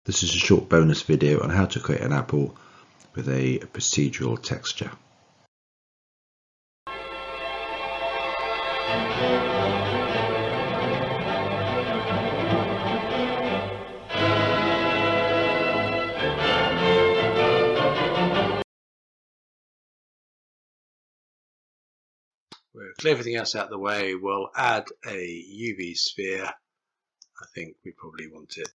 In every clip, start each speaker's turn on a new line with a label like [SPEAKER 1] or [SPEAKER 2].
[SPEAKER 1] This is a short bonus video on how to create an apple with a procedural texture. We'll clear everything else out of the way. We'll add a UV sphere. I think we probably want it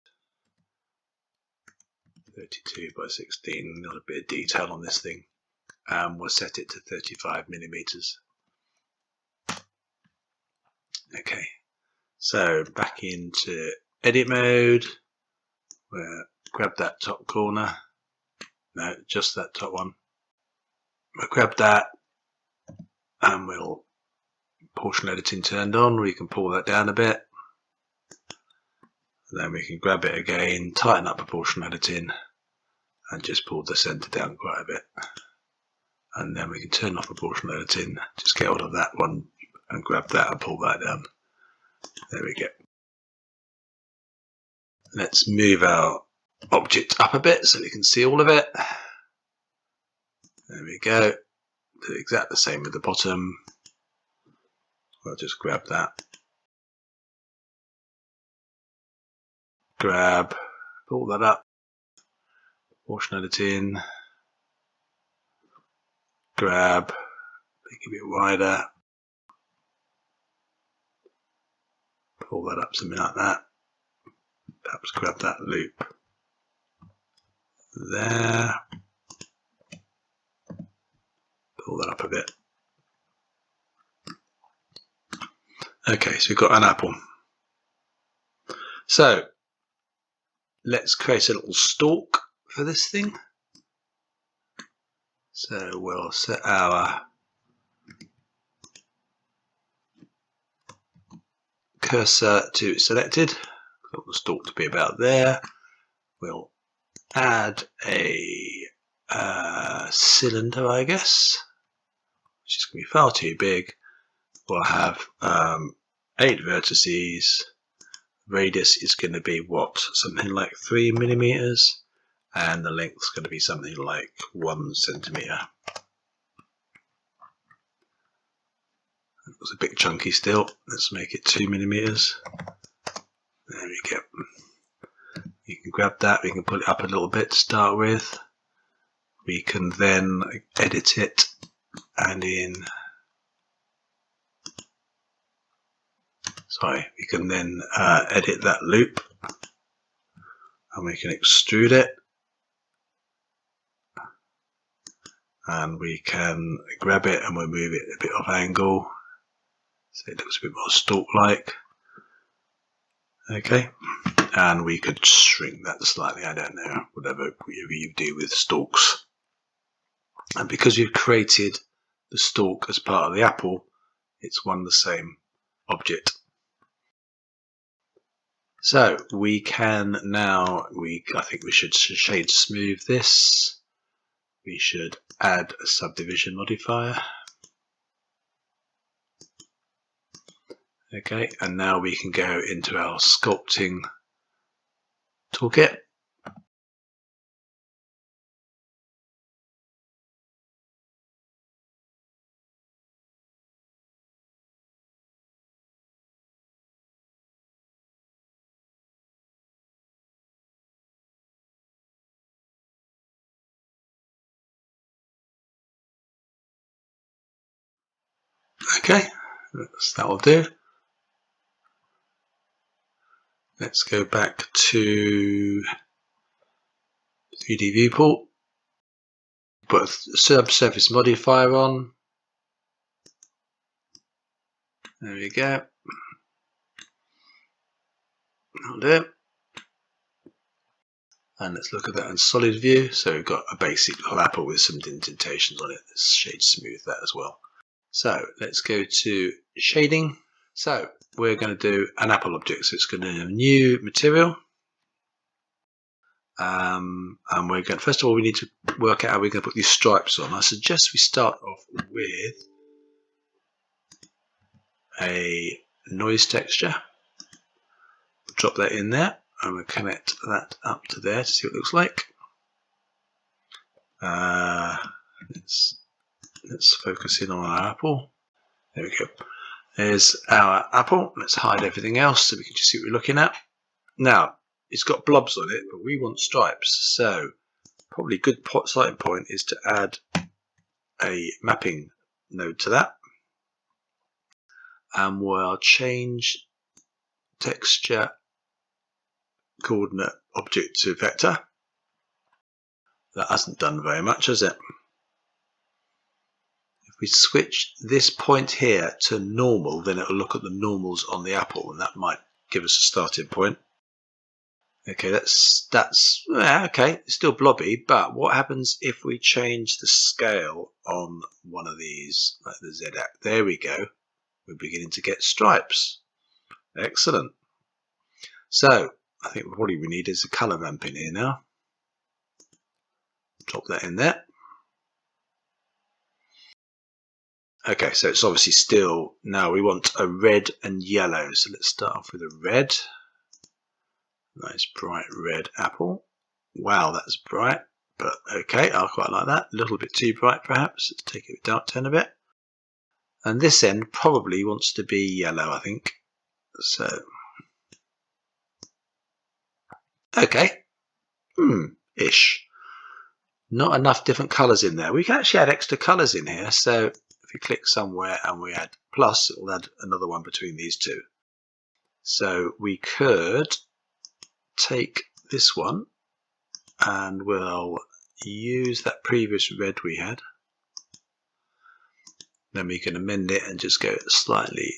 [SPEAKER 1] 32 by 16, not a bit of detail on this thing. We'll set it to 35 millimeters. Okay, so back into edit mode. We'll grab that top corner. No, just that top one. We'll grab that and we'll portion editing turned on. We can pull that down a bit. Then we can grab it again, tighten up proportion editing, and just pull the center down quite a bit. And then we can turn off proportion editing, just get hold of that one and grab that and pull that down. There we go. Let's move our object up a bit so we can see all of it. There we go. Do exactly the same with the bottom. I'll just grab that. Grab, pull that up, proportion editing, grab, make it a bit wider, pull that up something like that, perhaps grab that loop there, pull that up a bit. Okay, so we've got an apple. So let's create a little stalk for this thing. So we'll set our cursor to selected. We want the stalk to be about there. We'll add a cylinder, I guess, which is going to be far too big. We'll have 8 vertices. Radius is going to be what? Something like 3 millimeters, and the length is going to be something like 1 centimeter. It was a bit chunky still. Let's make it 2 millimeters. There we go. You can grab that. We can put it up a little bit to start with. We can then edit it, and we can then edit that loop, and we can extrude it, and we can grab it and we'll move it a bit off angle so it looks a bit more stalk-like. Okay, and we could shrink that slightly, I don't know, whatever you do with stalks. And because we've created the stalk as part of the apple, it's one and the same object. So we can now, I think we should shade smooth this. We should add a subdivision modifier. Okay, and now we can go into our sculpting toolkit. Okay, that'll do. Let's go back to 3D viewport. Put a subsurface modifier on. There we go. That'll do. And let's look at that in solid view. So we've got a basic little apple with some indentations on it. Let's shade smooth that as well. So let's go to shading. So we're going to do an apple object. So it's going to be a new material. And we're going, first of all, we need to work out how we're going to put these stripes on. I suggest we start off with a noise texture. Drop that in there. and we'll connect that up to there to see what it looks like. Let's focus in on our apple. There we go. There's our apple. Let's hide everything else so we can just see what we're looking at. Now, it's got blobs on it, but we want stripes. So probably a good starting point is to add a mapping node to that. And we'll change texture coordinate object to vector. That hasn't done very much, has it? If we switch this point here to normal, then it'll look at the normals on the apple, and that might give us a starting point. Okay, that's okay. It's still blobby, but what happens if we change the scale on one of these, like the Z axis? There we go. We're beginning to get stripes. Excellent. So I think what we need is a color ramp in here now. Drop that in there. Okay, so it's obviously still, now we want a red and yellow. So let's start off with a red. Nice bright red apple. Wow, that's bright, but okay, I quite like that. A little bit too bright perhaps. Let's take it dark tone a bit. And this end probably wants to be yellow, I think. So, okay, ish. Not enough different colours in there. We can actually add extra colours in here. So if you click somewhere and we add plus, it will add another one between these two. So we could take this one and we'll use that previous red we had. Then we can amend it and just go slightly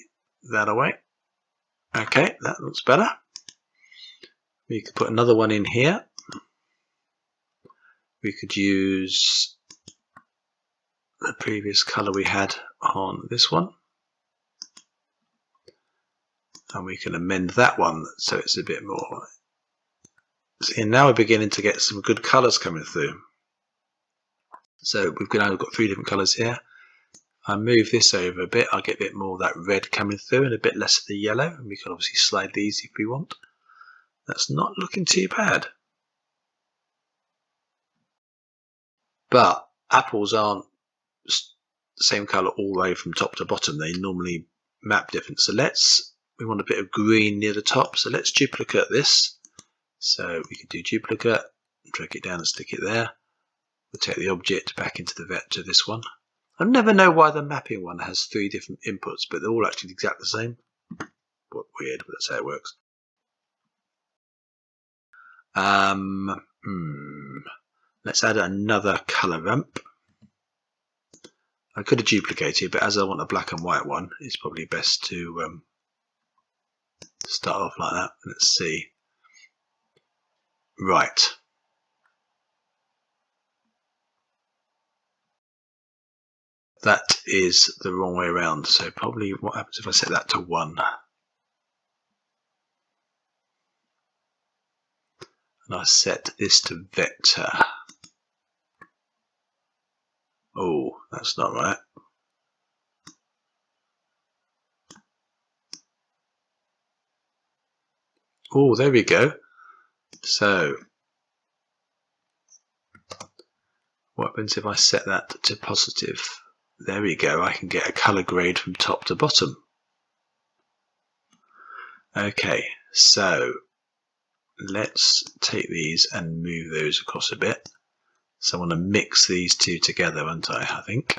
[SPEAKER 1] that away. Okay, that looks better. We could put another one in here. We could use the previous color we had on this one. And we can amend that one so it's a bit more. See, now we're beginning to get some good colors coming through. So we've now got 3 different colors here. I move this over a bit, I'll get a bit more of that red coming through and a bit less of the yellow. And we can obviously slide these if we want. That's not looking too bad. But apples aren't the same color all the way from top to bottom. They normally map different. So we want a bit of green near the top. So let's duplicate this. So we can do duplicate, drag it down and stick it there. We'll take the object back into the vector, this one. I never know why the mapping one has 3 different inputs, but they're all actually exactly the same. What weird, but that's how it works. Let's add another color ramp. I could have duplicated, but as I want a black and white one, it's probably best to start off like that. Let's see. Right. That is the wrong way around. So probably what happens if I set that to 1? And I set this to vector. Oh, that's not right. Oh, there we go. So what happens if I set that to positive? There we go. I can get a color grade from top to bottom. Okay, so let's take these and move those across a bit. So I want to mix these two together, aren't I think.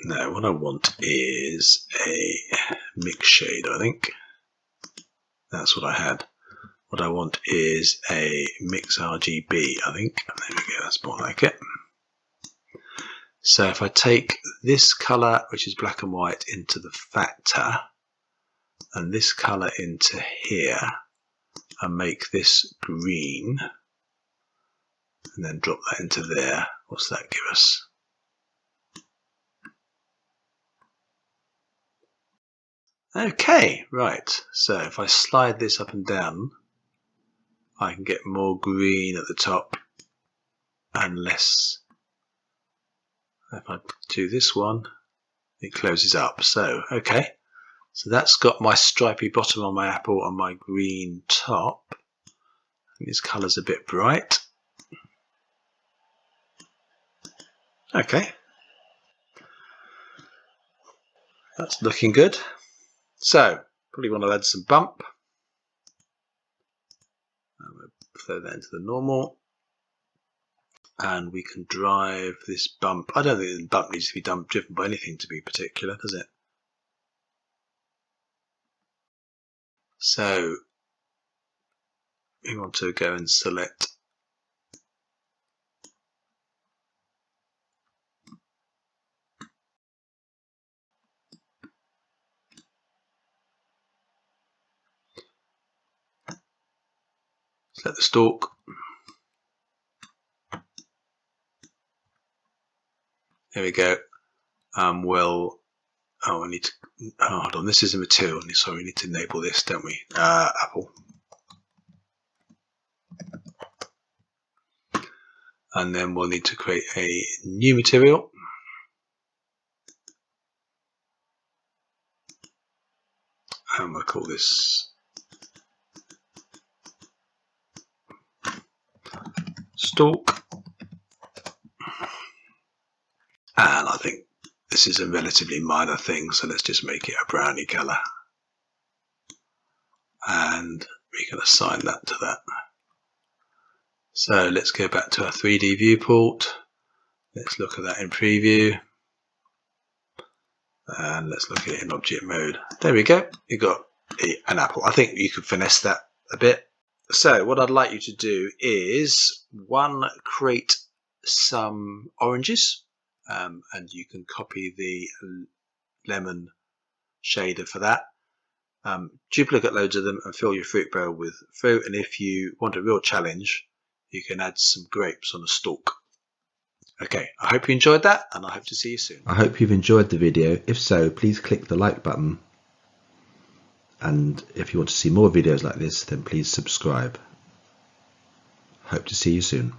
[SPEAKER 1] No, what I want is a mix shade, I think. That's what I had. What I want is a mix RGB, I think. There we go, that's more like it. So if I take this color, which is black and white, into the factor, and this color into here, and make this green, and then drop that into there, what's that give us? Okay, right, so if I slide this up and down, I can get more green at the top and less If I do this one, it closes up. So, okay. So that's got my stripy bottom on my apple and my green top. And this colour's a bit bright. Okay. That's looking good. So, probably want to add some bump. And we'll throw that into the normal. And we can drive this bump. I don't think the bump needs to be driven by anything to be particular, does it? So we want to go and select the stalk. There we go. We need to, hold on, this is a material, so we need to enable this, don't we? Apple. And then we'll need to create a new material. And we'll call this stalk. And I think this is a relatively minor thing, so let's just make it a browny colour. And we can assign that to that. So let's go back to our 3D viewport. Let's look at that in preview. And let's look at it in object mode. There we go. You've got an apple. I think you could finesse that a bit. So what I'd like you to do is, create some oranges. And you can copy the lemon shader for that. Duplicate loads of them and fill your fruit barrel with fruit. And if you want a real challenge, you can add some grapes on a stalk. Okay, I hope you enjoyed that, and I hope to see you soon.
[SPEAKER 2] I hope you've enjoyed the video. If so, please click the like button. And if you want to see more videos like this, then please subscribe. Hope to see you soon.